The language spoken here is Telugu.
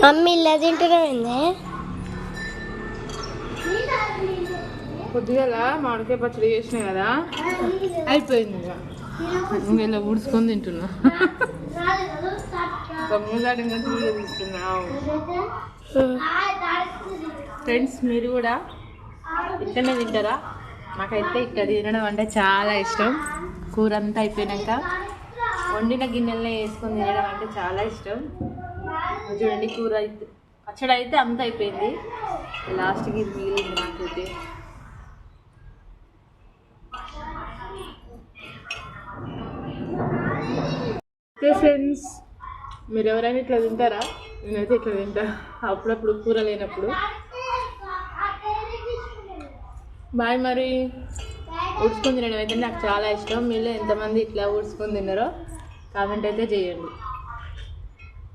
మమ్మీ ఇలా తింటున్నాయింది. కొద్దిగా మామిడికాయ పచ్చడి చేసినా కదా, అయిపోయింది. ఇంకా ఇలా ఊడ్చుకొని తింటున్నా. తమ్ముగాడు ఇంకా వీడియో తీస్తున్నావు. ఫ్రెండ్స్, మీరు కూడా ఇక్కడనే తింటారా? నాకైతే ఇక్కడ తినడం అంటే చాలా ఇష్టం. కూర అంతా అయిపోయాక వండిన గిన్నెలనే వేసుకొని తినడం అంటే చాలా ఇష్టం. చూడండి, కూర అయితే పచ్చడి అయితే అంత అయిపోయింది, లాస్ట్కి ఇది మిగిలింది నాకైతే. ఫ్రెండ్స్, మీరు ఎవరైనా ఇట్లా తింటారా? నేనైతే ఇట్లా తింటా అప్పుడప్పుడు, కూర లేనప్పుడు. బాయ్. మరి ఊడ్చుకొని తినడం అయితే నాకు చాలా ఇష్టం. మీరు ఎంతమంది ఇట్లా ఊడ్చుకొని తిన్నారో కామెంట్ అయితే చేయండి.